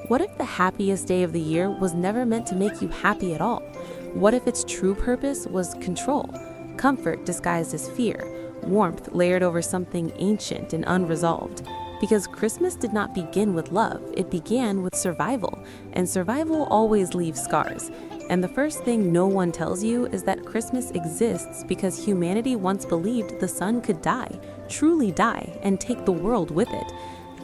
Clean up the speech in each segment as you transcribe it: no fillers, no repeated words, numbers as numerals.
What if the happiest day of the year was never meant to make you happy at all? What if its true purpose was control, comfort disguised as fear, warmth layered over something ancient and unresolved? Because Christmas did not begin with love, it began with survival, and survival always leaves scars. And the first thing no one tells you is that Christmas exists because humanity once believed the sun could die, truly die, and take the world with it.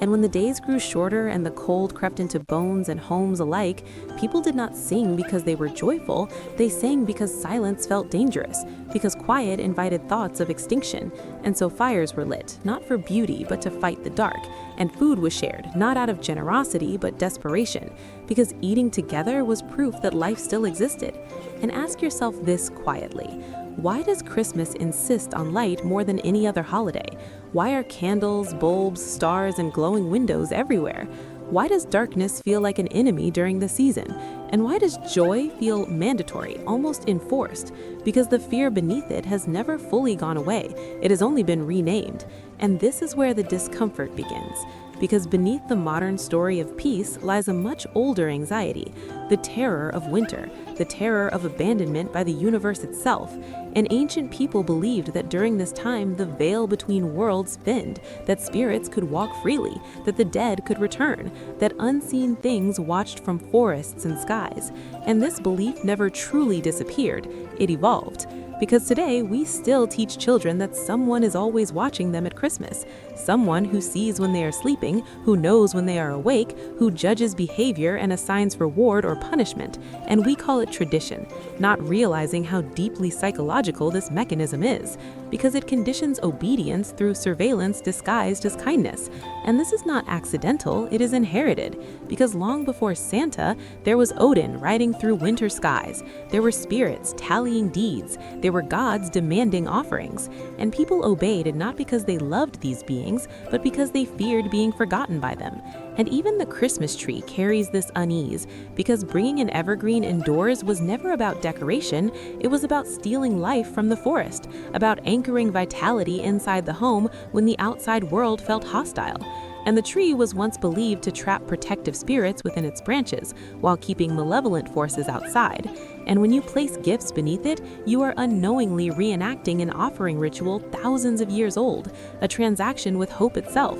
And when the days grew shorter and the cold crept into bones and homes alike, people did not sing because they were joyful, they sang because silence felt dangerous, because quiet invited thoughts of extinction. And so fires were lit, not for beauty, but to fight the dark. And food was shared, not out of generosity, but desperation, because eating together was proof that life still existed. And ask yourself this quietly. Why does Christmas insist on light more than any other holiday? Why are candles, bulbs, stars, and glowing windows everywhere? Why does darkness feel like an enemy during the season? And why does joy feel mandatory, almost enforced? Because the fear beneath it has never fully gone away. It has only been renamed. And this is where the discomfort begins. Because beneath the modern story of peace lies a much older anxiety, the terror of winter, the terror of abandonment by the universe itself. And ancient people believed that during this time the veil between worlds thinned, that spirits could walk freely, that the dead could return, that unseen things watched from forests and skies. And this belief never truly disappeared, it evolved. Because today, we still teach children that someone is always watching them at Christmas. Someone who sees when they are sleeping, who knows when they are awake, who judges behavior and assigns reward or punishment. And we call it tradition, not realizing how deeply psychological this mechanism is. Because it conditions obedience through surveillance disguised as kindness. And this is not accidental, it is inherited. Because long before Santa, there was Odin riding through winter skies. There were spirits tallying deeds. There were gods demanding offerings. And people obeyed not because they loved these beings, but because they feared being forgotten by them. And even the Christmas tree carries this unease, because bringing an evergreen indoors was never about decoration, it was about stealing life from the forest, about anchoring vitality inside the home when the outside world felt hostile. And the tree was once believed to trap protective spirits within its branches, while keeping malevolent forces outside. And when you place gifts beneath it, you are unknowingly reenacting an offering ritual thousands of years old, a transaction with hope itself.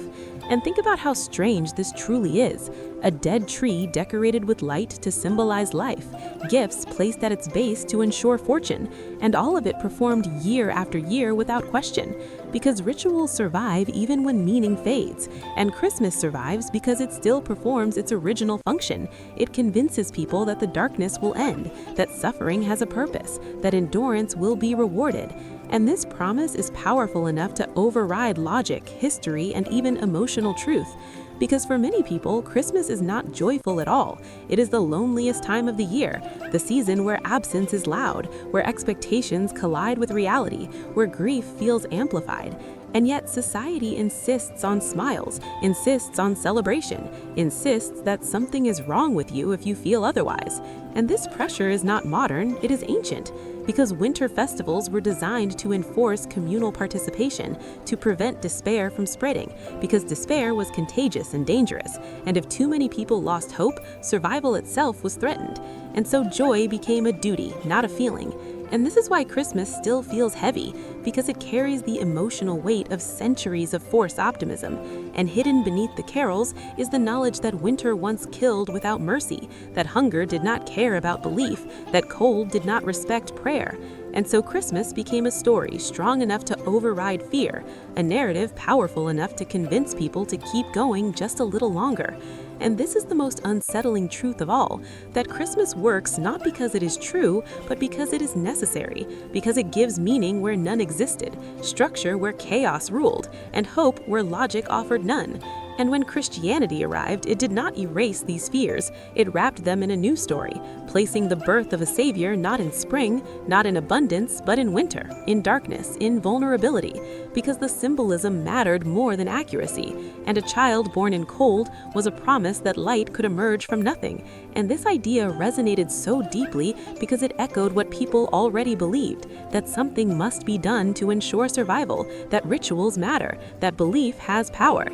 And think about how strange this truly is. A dead tree decorated with light to symbolize life, gifts placed at its base to ensure fortune, and all of it performed year after year without question. Because rituals survive even when meaning fades, and Christmas survives because it still performs its original function. It convinces people that the darkness will end, that suffering has a purpose, that endurance will be rewarded. And this promise is powerful enough to override logic, history, and even emotional truth. Because for many people, Christmas is not joyful at all. It is the loneliest time of the year, the season where absence is loud, where expectations collide with reality, where grief feels amplified. And yet society insists on smiles, insists on celebration, insists that something is wrong with you if you feel otherwise. And this pressure is not modern, it is ancient. Because winter festivals were designed to enforce communal participation, to prevent despair from spreading, because despair was contagious and dangerous, and if too many people lost hope, survival itself was threatened. And so joy became a duty, not a feeling. And this is why Christmas still feels heavy, because it carries the emotional weight of centuries of forced optimism. And hidden beneath the carols is the knowledge that winter once killed without mercy, that hunger did not care about belief, that cold did not respect prayer. And so Christmas became a story strong enough to override fear, a narrative powerful enough to convince people to keep going just a little longer. And this is the most unsettling truth of all, that Christmas works not because it is true, but because it is necessary, because it gives meaning where none existed, structure where chaos ruled, and hope where logic offered none. And when Christianity arrived, it did not erase these fears, it wrapped them in a new story, placing the birth of a savior not in spring, not in abundance, but in winter, in darkness, in vulnerability, because the symbolism mattered more than accuracy, and a child born in cold was a promise that light could emerge from nothing. And this idea resonated so deeply because it echoed what people already believed, that something must be done to ensure survival, that rituals matter, that belief has power.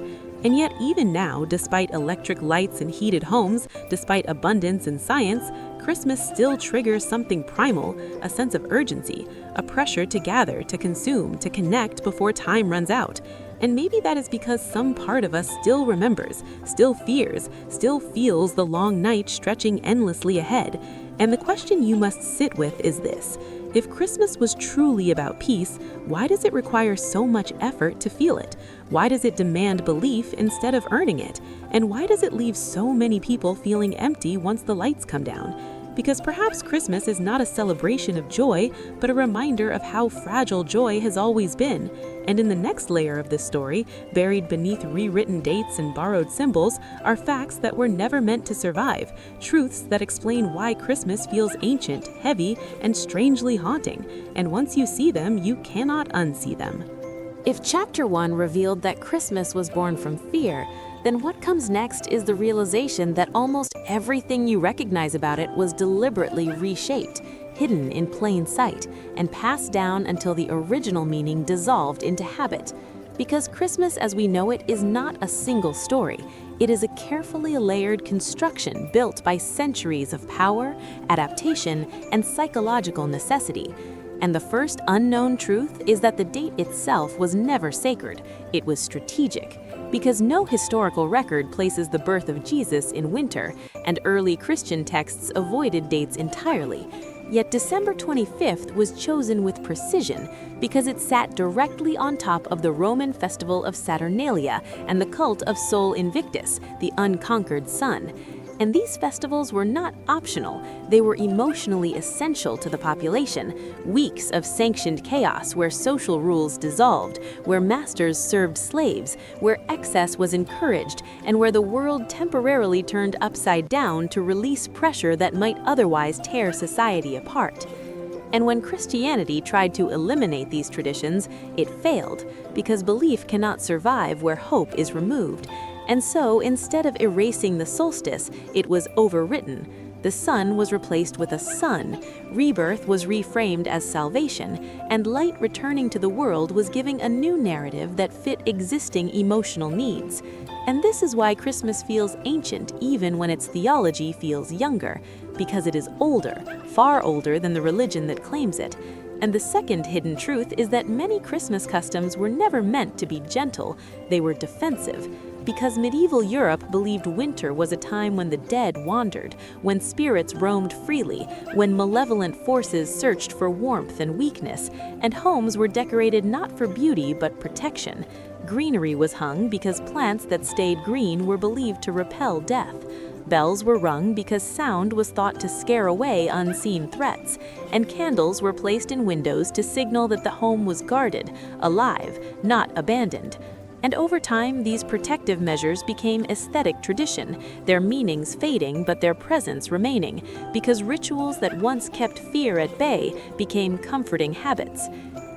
And yet even now, despite electric lights and heated homes, despite abundance and science, Christmas still triggers something primal, a sense of urgency, a pressure to gather, to consume, to connect before time runs out. And maybe that is because some part of us still remembers, still fears, still feels the long night stretching endlessly ahead. And the question you must sit with is this: if Christmas was truly about peace, why does it require so much effort to feel it? Why does it demand belief instead of earning it? And why does it leave so many people feeling empty once the lights come down? Because perhaps Christmas is not a celebration of joy, but a reminder of how fragile joy has always been. And in the next layer of this story, buried beneath rewritten dates and borrowed symbols, are facts that were never meant to survive, truths that explain why Christmas feels ancient, heavy, and strangely haunting. And once you see them, you cannot unsee them. If Chapter 1 revealed that Christmas was born from fear, then what comes next is the realization that almost everything you recognize about it was deliberately reshaped, hidden in plain sight, and passed down until the original meaning dissolved into habit. Because Christmas as we know it is not a single story. It is a carefully layered construction built by centuries of power, adaptation, and psychological necessity. And the first unknown truth is that the date itself was never sacred. It was strategic. Because no historical record places the birth of Jesus in winter, and early Christian texts avoided dates entirely. Yet December 25th was chosen with precision because it sat directly on top of the Roman festival of Saturnalia and the cult of Sol Invictus, the unconquered sun. And these festivals were not optional, they were emotionally essential to the population. Weeks of sanctioned chaos where social rules dissolved, where masters served slaves, where excess was encouraged, and where the world temporarily turned upside down to release pressure that might otherwise tear society apart. And when Christianity tried to eliminate these traditions, it failed, because belief cannot survive where hope is removed. And so, instead of erasing the solstice, it was overwritten. The sun was replaced with a sun, rebirth was reframed as salvation, and light returning to the world was giving a new narrative that fit existing emotional needs. And this is why Christmas feels ancient even when its theology feels younger, because it is older, far older than the religion that claims it. And the second hidden truth is that many Christmas customs were never meant to be gentle, they were defensive. Because medieval Europe believed winter was a time when the dead wandered, when spirits roamed freely, when malevolent forces searched for warmth and weakness, and homes were decorated not for beauty but protection. Greenery was hung because plants that stayed green were believed to repel death. Bells were rung because sound was thought to scare away unseen threats, and candles were placed in windows to signal that the home was guarded, alive, not abandoned. And over time, these protective measures became aesthetic tradition, their meanings fading but their presence remaining, because rituals that once kept fear at bay became comforting habits.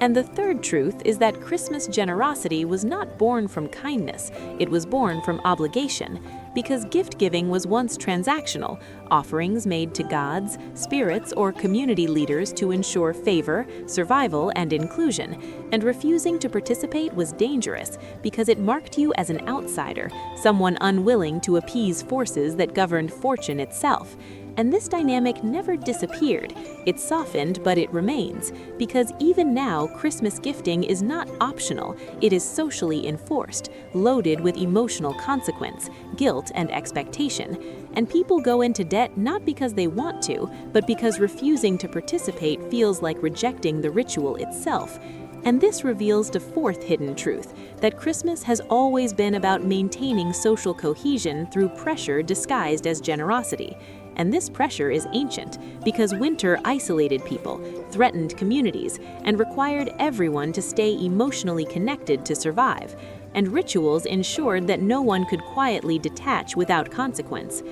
And the third truth is that Christmas generosity was not born from kindness, it was born from obligation, because gift-giving was once transactional, offerings made to gods, spirits, or community leaders to ensure favor, survival, and inclusion, and refusing to participate was dangerous because it marked you as an outsider, someone unwilling to appease forces that governed fortune itself. And this dynamic never disappeared. It softened, but it remains, because even now, Christmas gifting is not optional. It is socially enforced, loaded with emotional consequence, guilt, and expectation. And people go into debt not because they want to, but because refusing to participate feels like rejecting the ritual itself. And this reveals the fourth hidden truth, that Christmas has always been about maintaining social cohesion through pressure disguised as generosity. And this pressure is ancient because winter isolated people, threatened communities, and required everyone to stay emotionally connected to survive. And rituals ensured that no one could quietly detach without consequence.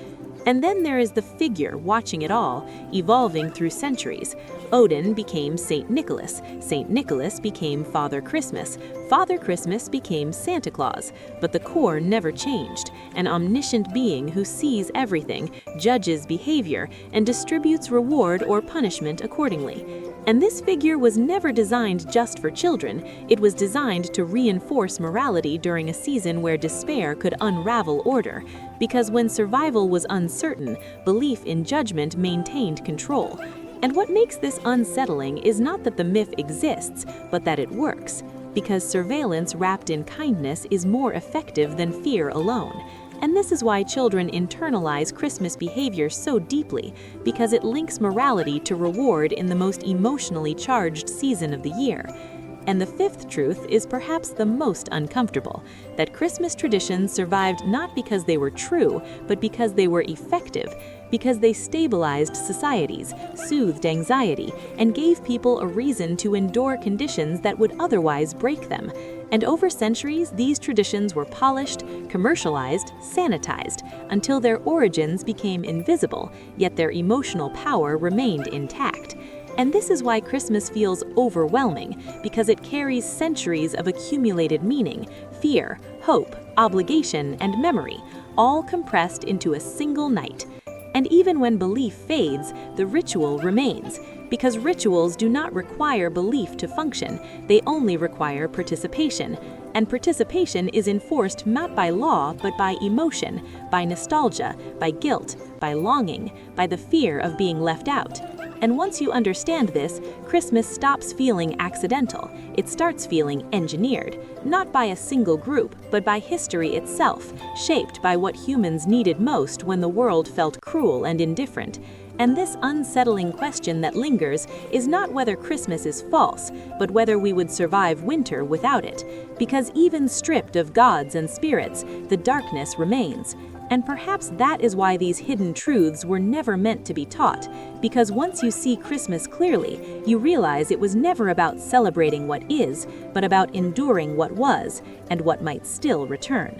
And then there is the figure watching it all, evolving through centuries. Odin became Saint Nicholas. Saint Nicholas became Father Christmas. Father Christmas became Santa Claus. But the core never changed, an omniscient being who sees everything, judges behavior, and distributes reward or punishment accordingly. And this figure was never designed just for children. It was designed to reinforce morality during a season where despair could unravel order. Because when survival was uncertain, belief in judgment maintained control. And what makes this unsettling is not that the myth exists, but that it works. Because surveillance wrapped in kindness is more effective than fear alone. And this is why children internalize Christmas behavior so deeply, because it links morality to reward in the most emotionally charged season of the year. And the fifth truth is perhaps the most uncomfortable, that Christmas traditions survived not because they were true, but because they were effective, because they stabilized societies, soothed anxiety, and gave people a reason to endure conditions that would otherwise break them. And over centuries, these traditions were polished, commercialized, sanitized, until their origins became invisible, yet their emotional power remained intact. And this is why Christmas feels overwhelming, because it carries centuries of accumulated meaning, fear, hope, obligation, and memory, all compressed into a single night. And even when belief fades, the ritual remains, because rituals do not require belief to function, they only require participation. And participation is enforced not by law, but by emotion, by nostalgia, by guilt, by longing, by the fear of being left out. And once you understand this, Christmas stops feeling accidental. It starts feeling engineered, not by a single group, but by history itself, shaped by what humans needed most when the world felt cruel and indifferent. And this unsettling question that lingers is not whether Christmas is false, but whether we would survive winter without it. Because even stripped of gods and spirits, the darkness remains. And perhaps that is why these hidden truths were never meant to be taught, because once you see Christmas clearly, you realize it was never about celebrating what is, but about enduring what was, and what might still return.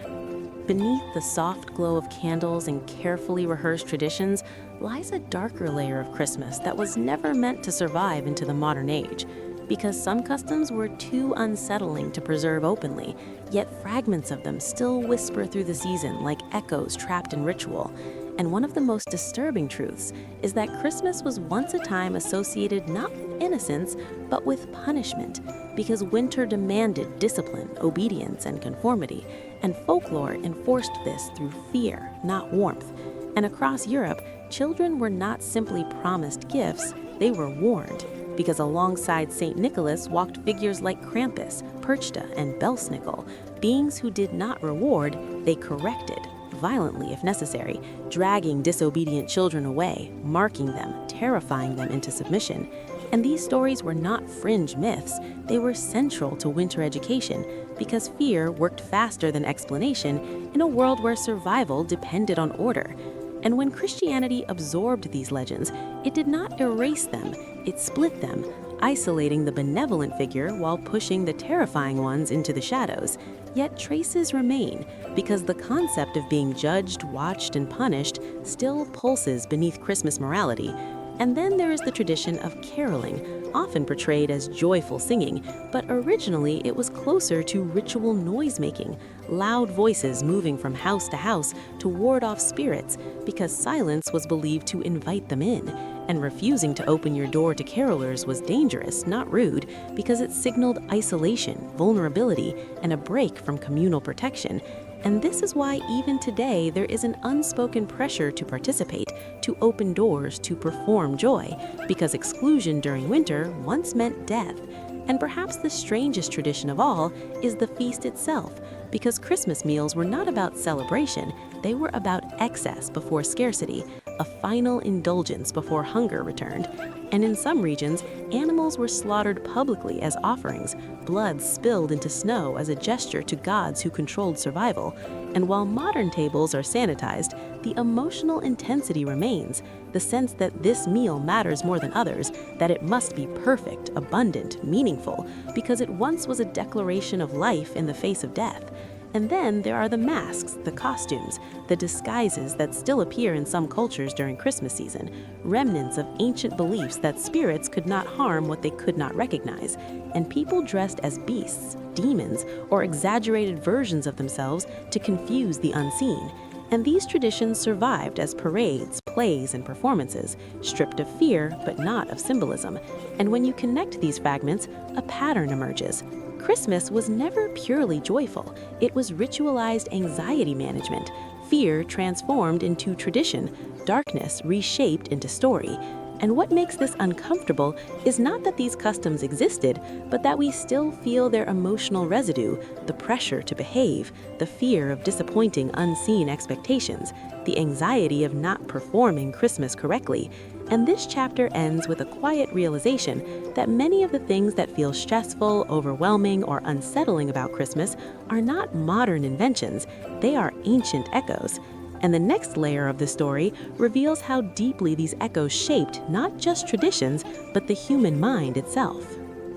Beneath the soft glow of candles and carefully rehearsed traditions lies a darker layer of Christmas that was never meant to survive into the modern age. Because some customs were too unsettling to preserve openly, yet fragments of them still whisper through the season like echoes trapped in ritual. And one of the most disturbing truths is that Christmas was once a time associated not with innocence, but with punishment, because winter demanded discipline, obedience, and conformity, and folklore enforced this through fear, not warmth. And across Europe, children were not simply promised gifts, they were warned. Because alongside St. Nicholas walked figures like Krampus, Perchta, and Belsnickel, beings who did not reward, they corrected, violently if necessary, dragging disobedient children away, marking them, terrifying them into submission. And these stories were not fringe myths, they were central to winter education, because fear worked faster than explanation in a world where survival depended on order. And when Christianity absorbed these legends, it did not erase them, it split them, isolating the benevolent figure while pushing the terrifying ones into the shadows. Yet traces remain, because the concept of being judged, watched, and punished still pulses beneath Christmas morality. And then there is the tradition of caroling, often portrayed as joyful singing, but originally it was closer to ritual noise-making, loud voices moving from house to house to ward off spirits, because silence was believed to invite them in, and refusing to open your door to carolers was dangerous, not rude, because it signaled isolation, vulnerability, and a break from communal protection. And this is why even today there is an unspoken pressure to participate, to open doors, to perform joy, because exclusion during winter once meant death. And perhaps the strangest tradition of all is the feast itself, because Christmas meals were not about celebration, they were about excess before scarcity, a final indulgence before hunger returned. And in some regions, animals were slaughtered publicly as offerings, blood spilled into snow as a gesture to gods who controlled survival. And while modern tables are sanitized, the emotional intensity remains, the sense that this meal matters more than others, that it must be perfect, abundant, meaningful, because it once was a declaration of life in the face of death. And then there are the masks, the costumes, the disguises that still appear in some cultures during Christmas season, remnants of ancient beliefs that spirits could not harm what they could not recognize, and people dressed as beasts, demons, or exaggerated versions of themselves to confuse the unseen. And these traditions survived as parades, plays, and performances, stripped of fear but not of symbolism. And when you connect these fragments, a pattern emerges. Christmas was never purely joyful. It was ritualized anxiety management, fear transformed into tradition, darkness reshaped into story. And what makes this uncomfortable is not that these customs existed, but that we still feel their emotional residue, the pressure to behave, the fear of disappointing unseen expectations, the anxiety of not performing Christmas correctly. And this chapter ends with a quiet realization that many of the things that feel stressful, overwhelming, or unsettling about Christmas are not modern inventions, they are ancient echoes. And the next layer of the story reveals how deeply these echoes shaped not just traditions, but the human mind itself.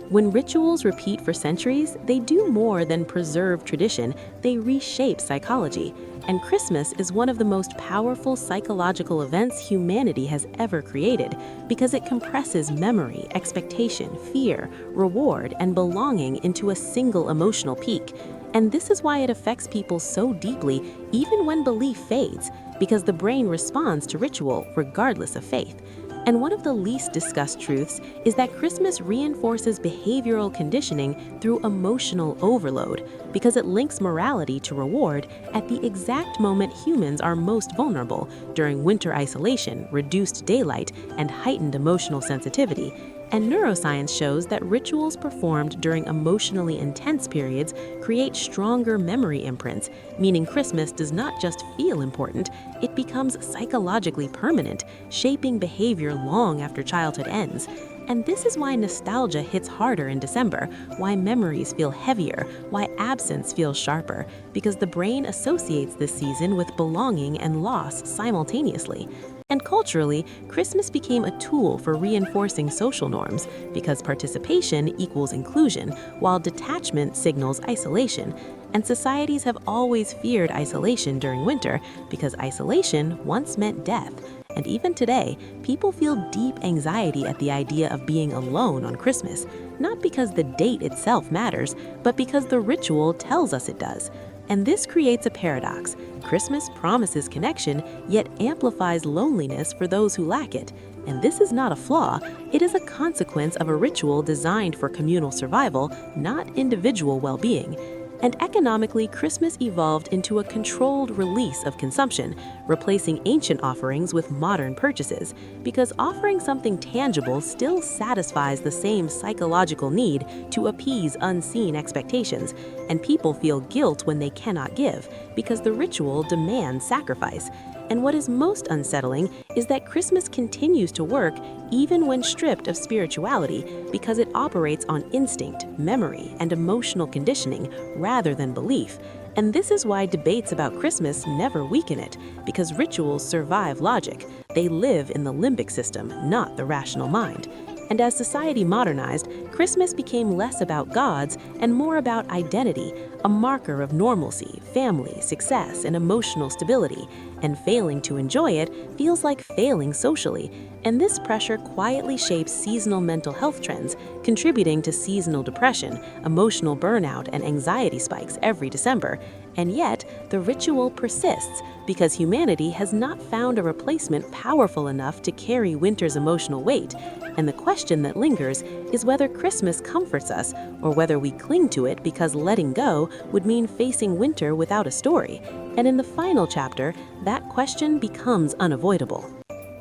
When rituals repeat for centuries, they do more than preserve tradition, they reshape psychology. And Christmas is one of the most powerful psychological events humanity has ever created because it compresses memory, expectation, fear, reward, and belonging into a single emotional peak. And this is why it affects people so deeply, even when belief fades, because the brain responds to ritual regardless of faith. And one of the least discussed truths is that Christmas reinforces behavioral conditioning through emotional overload, because it links morality to reward at the exact moment humans are most vulnerable, during winter isolation, reduced daylight, and heightened emotional sensitivity. And neuroscience shows that rituals performed during emotionally intense periods create stronger memory imprints, meaning Christmas does not just feel important, it becomes psychologically permanent, shaping behavior long after childhood ends. And this is why nostalgia hits harder in December, why memories feel heavier, why absence feels sharper, because the brain associates this season with belonging and loss simultaneously. And culturally, Christmas became a tool for reinforcing social norms because participation equals inclusion, while detachment signals isolation. And societies have always feared isolation during winter because isolation once meant death. And even today, people feel deep anxiety at the idea of being alone on Christmas, not because the date itself matters, but because the ritual tells us it does. And this creates a paradox. Christmas promises connection, yet amplifies loneliness for those who lack it. And this is not a flaw, it is a consequence of a ritual designed for communal survival, not individual well-being. And economically, Christmas evolved into a controlled release of consumption, replacing ancient offerings with modern purchases, because offering something tangible still satisfies the same psychological need to appease unseen expectations, and people feel guilt when they cannot give, because the ritual demands sacrifice. And what is most unsettling is that Christmas continues to work even when stripped of spirituality because it operates on instinct, memory, and emotional conditioning rather than belief. And this is why debates about Christmas never weaken it, because rituals survive logic. They live in the limbic system, not the rational mind. And as society modernized, Christmas became less about gods and more about identity, a marker of normalcy, family, success, and emotional stability. And failing to enjoy it feels like failing socially. And this pressure quietly shapes seasonal mental health trends, contributing to seasonal depression, emotional burnout, and anxiety spikes every December. And yet, the ritual persists because humanity has not found a replacement powerful enough to carry winter's emotional weight. And the question that lingers is whether Christmas comforts us or whether we cling to it because letting go would mean facing winter without a story. And in the final chapter, that question becomes unavoidable.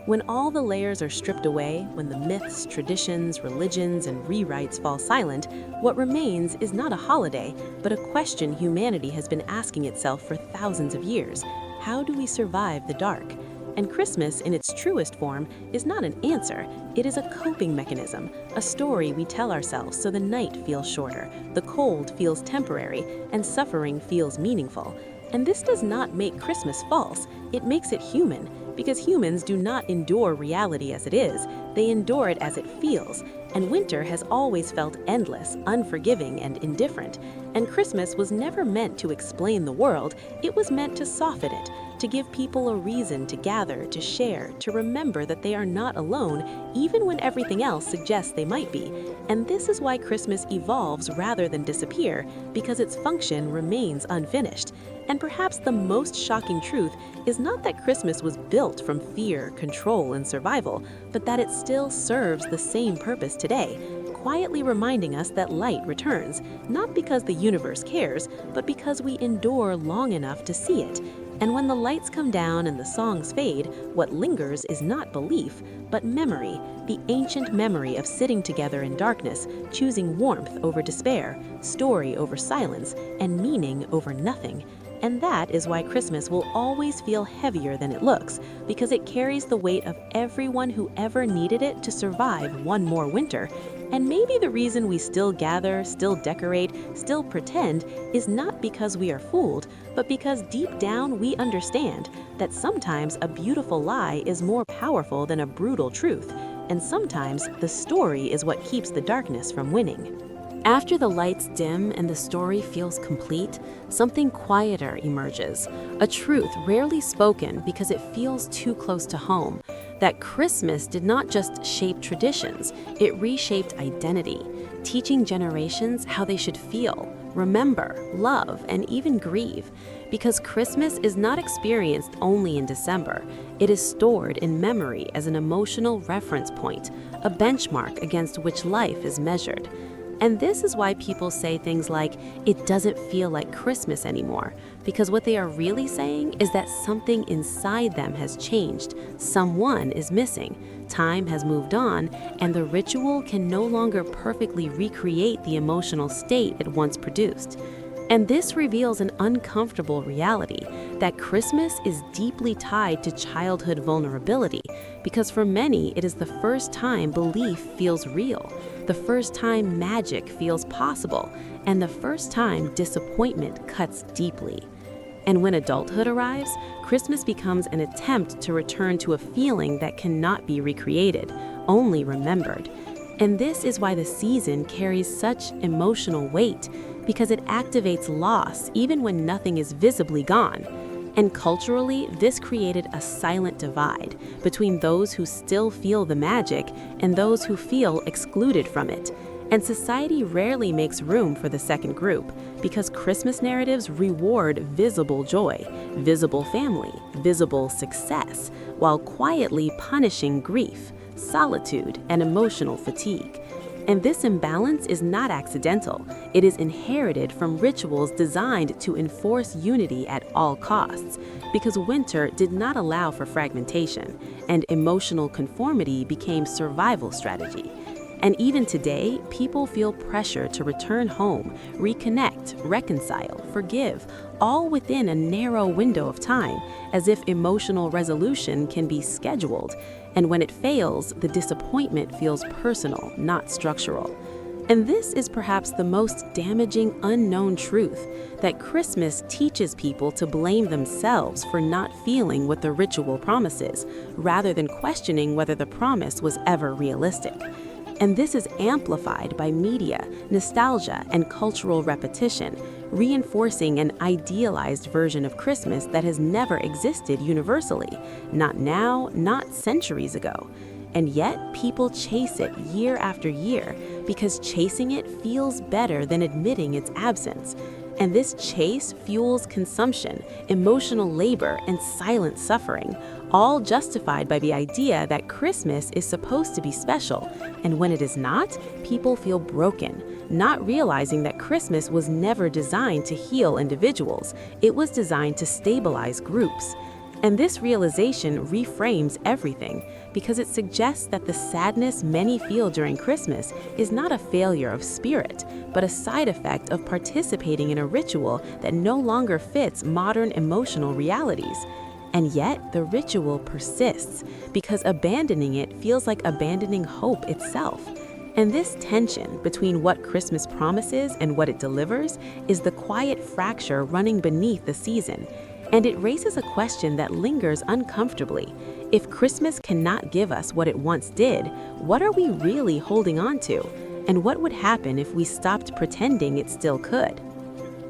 When all the layers are stripped away, when the myths, traditions, religions, and rewrites fall silent, what remains is not a holiday, but a question humanity has been asking itself for thousands of years. How do we survive the dark? And Christmas, in its truest form, is not an answer. It is a coping mechanism, a story we tell ourselves so the night feels shorter, the cold feels temporary, and suffering feels meaningful. And this does not make Christmas false, it makes it human, because humans do not endure reality as it is, they endure it as it feels. And winter has always felt endless, unforgiving, and indifferent. And Christmas was never meant to explain the world, it was meant to soften it, to give people a reason to gather, to share, to remember that they are not alone, even when everything else suggests they might be. And this is why Christmas evolves rather than disappear, because its function remains unfinished. And perhaps the most shocking truth is not that Christmas was built from fear, control, and survival, but that it still serves the same purpose today, quietly reminding us that light returns, not because the universe cares, but because we endure long enough to see it. And when the lights come down and the songs fade, what lingers is not belief, but memory, the ancient memory of sitting together in darkness, choosing warmth over despair, story over silence, and meaning over nothing. And that is why Christmas will always feel heavier than it looks, because it carries the weight of everyone who ever needed it to survive one more winter. And maybe the reason we still gather, still decorate, still pretend is not because we are fooled, but because deep down we understand that sometimes a beautiful lie is more powerful than a brutal truth, and sometimes the story is what keeps the darkness from winning. After the lights dim and the story feels complete, something quieter emerges, a truth rarely spoken because it feels too close to home, that Christmas did not just shape traditions, it reshaped identity, teaching generations how they should feel, remember, love, and even grieve. Because Christmas is not experienced only in December, it is stored in memory as an emotional reference point, a benchmark against which life is measured. And this is why people say things like, it doesn't feel like Christmas anymore, because what they are really saying is that something inside them has changed, someone is missing, time has moved on, and the ritual can no longer perfectly recreate the emotional state it once produced. And this reveals an uncomfortable reality, that Christmas is deeply tied to childhood vulnerability, because for many it is the first time belief feels real, the first time magic feels possible, and the first time disappointment cuts deeply. And when adulthood arrives, Christmas becomes an attempt to return to a feeling that cannot be recreated, only remembered. And this is why the season carries such emotional weight, because it activates loss even when nothing is visibly gone. And culturally, this created a silent divide between those who still feel the magic and those who feel excluded from it. And society rarely makes room for the second group, because Christmas narratives reward visible joy, visible family, visible success, while quietly punishing grief, solitude, and emotional fatigue. And this imbalance is not accidental. It is inherited from rituals designed to enforce unity at all costs, because winter did not allow for fragmentation, and emotional conformity became survival strategy. And even today, people feel pressure to return home, reconnect, reconcile, forgive, all within a narrow window of time, as if emotional resolution can be scheduled. And when it fails, the disappointment feels personal, not structural. And this is perhaps the most damaging unknown truth, that Christmas teaches people to blame themselves for not feeling what the ritual promises, rather than questioning whether the promise was ever realistic. And this is amplified by media, nostalgia, and cultural repetition, reinforcing an idealized version of Christmas that has never existed universally, not now, not centuries ago. And yet, people chase it year after year, because chasing it feels better than admitting its absence. And this chase fuels consumption, emotional labor, and silent suffering, all justified by the idea that Christmas is supposed to be special. And when it is not, people feel broken, not realizing that Christmas was never designed to heal individuals. It was designed to stabilize groups. And this realization reframes everything, because it suggests that the sadness many feel during Christmas is not a failure of spirit, but a side effect of participating in a ritual that no longer fits modern emotional realities. And yet, the ritual persists, because abandoning it feels like abandoning hope itself. And this tension between what Christmas promises and what it delivers is the quiet fracture running beneath the season. And it raises a question that lingers uncomfortably. If Christmas cannot give us what it once did, what are we really holding on to? And what would happen if we stopped pretending it still could?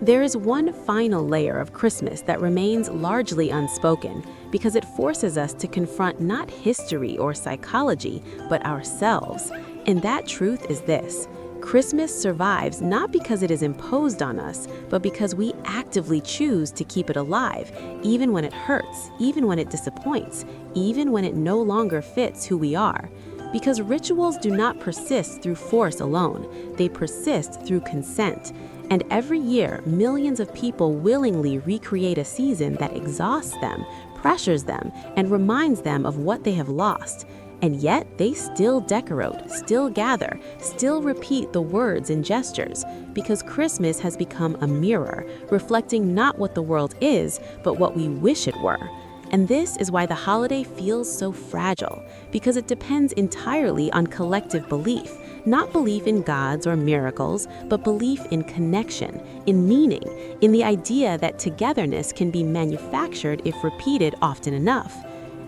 There is one final layer of Christmas that remains largely unspoken because it forces us to confront not history or psychology, but ourselves. And that truth is this: Christmas survives not because it is imposed on us, but because we actively choose to keep it alive, even when it hurts, even when it disappoints, even when it no longer fits who we are. Because rituals do not persist through force alone, they persist through consent. And every year, millions of people willingly recreate a season that exhausts them, pressures them, and reminds them of what they have lost. And yet, they still decorate, still gather, still repeat the words and gestures, because Christmas has become a mirror, reflecting not what the world is, but what we wish it were. And this is why the holiday feels so fragile, because it depends entirely on collective belief, not belief in gods or miracles, but belief in connection, in meaning, in the idea that togetherness can be manufactured if repeated often enough.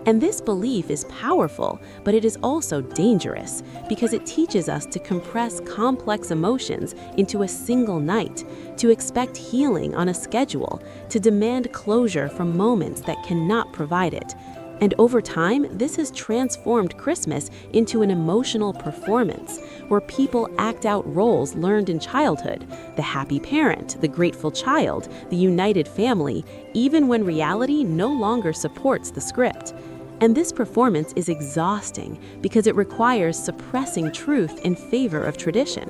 And this belief is powerful, but it is also dangerous because it teaches us to compress complex emotions into a single night, to expect healing on a schedule, to demand closure from moments that cannot provide it. And over time, this has transformed Christmas into an emotional performance where people act out roles learned in childhood: the happy parent, the grateful child, the united family, even when reality no longer supports the script. And this performance is exhausting because it requires suppressing truth in favor of tradition.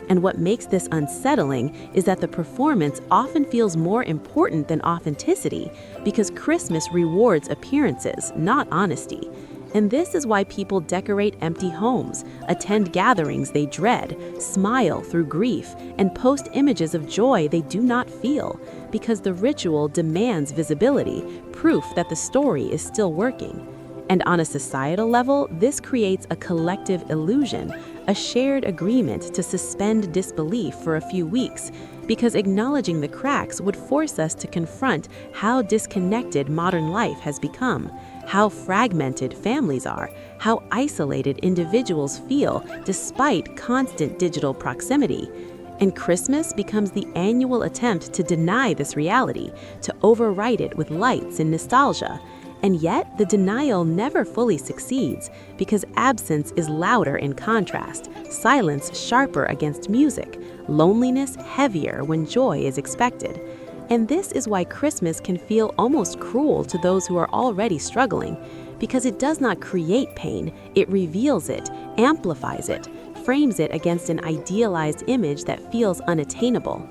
And what makes this unsettling is that the performance often feels more important than authenticity because Christmas rewards appearances, not honesty. And this is why people decorate empty homes, attend gatherings they dread, smile through grief, and post images of joy they do not feel, because the ritual demands visibility, proof that the story is still working. And on a societal level, this creates a collective illusion, a shared agreement to suspend disbelief for a few weeks, because acknowledging the cracks would force us to confront how disconnected modern life has become, how fragmented families are, how isolated individuals feel despite constant digital proximity. And Christmas becomes the annual attempt to deny this reality, to overwrite it with lights and nostalgia. And yet, the denial never fully succeeds because absence is louder in contrast, silence sharper against music, loneliness heavier when joy is expected. And this is why Christmas can feel almost cruel to those who are already struggling, because it does not create pain, it reveals it, amplifies it, frames it against an idealized image that feels unattainable.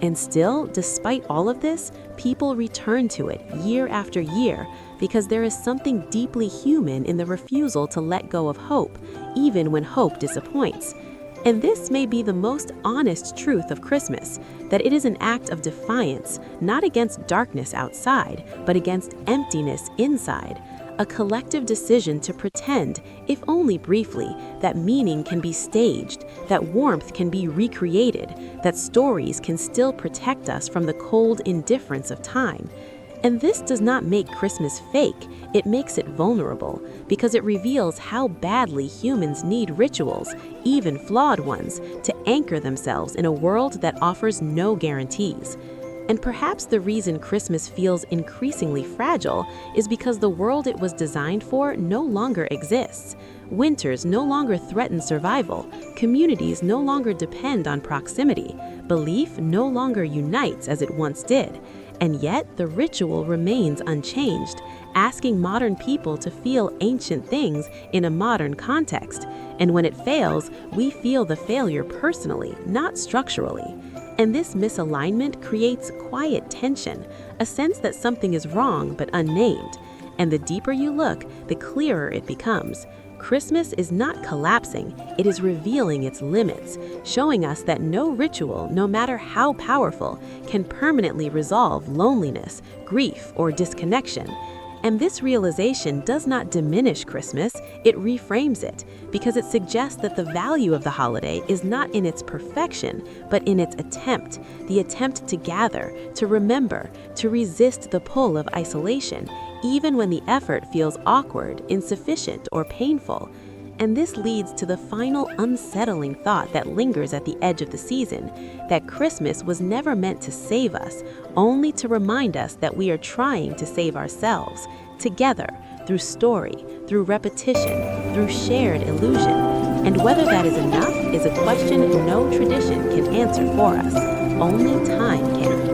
And still, despite all of this, people return to it year after year because there is something deeply human in the refusal to let go of hope, even when hope disappoints. And this may be the most honest truth of Christmas, that it is an act of defiance, not against darkness outside, but against emptiness inside. A collective decision to pretend, if only briefly, that meaning can be staged, that warmth can be recreated, that stories can still protect us from the cold indifference of time. And this does not make Christmas fake, it makes it vulnerable, because it reveals how badly humans need rituals, even flawed ones, to anchor themselves in a world that offers no guarantees. And perhaps the reason Christmas feels increasingly fragile is because the world it was designed for no longer exists. Winters no longer threaten survival, communities no longer depend on proximity, belief no longer unites as it once did. And yet the ritual remains unchanged, asking modern people to feel ancient things in a modern context. And when it fails, we feel the failure personally, not structurally. And this misalignment creates quiet tension, a sense that something is wrong but unnamed. And the deeper you look, the clearer it becomes. Christmas is not collapsing, it is revealing its limits, showing us that no ritual, no matter how powerful, can permanently resolve loneliness, grief, or disconnection. And this realization does not diminish Christmas, it reframes it, because it suggests that the value of the holiday is not in its perfection, but in its attempt, the attempt to gather, to remember, to resist the pull of isolation, even when the effort feels awkward, insufficient, or painful. And this leads to the final unsettling thought that lingers at the edge of the season, that Christmas was never meant to save us, only to remind us that we are trying to save ourselves, together, through story, through repetition, through shared illusion. And whether that is enough is a question no tradition can answer for us. Only time can.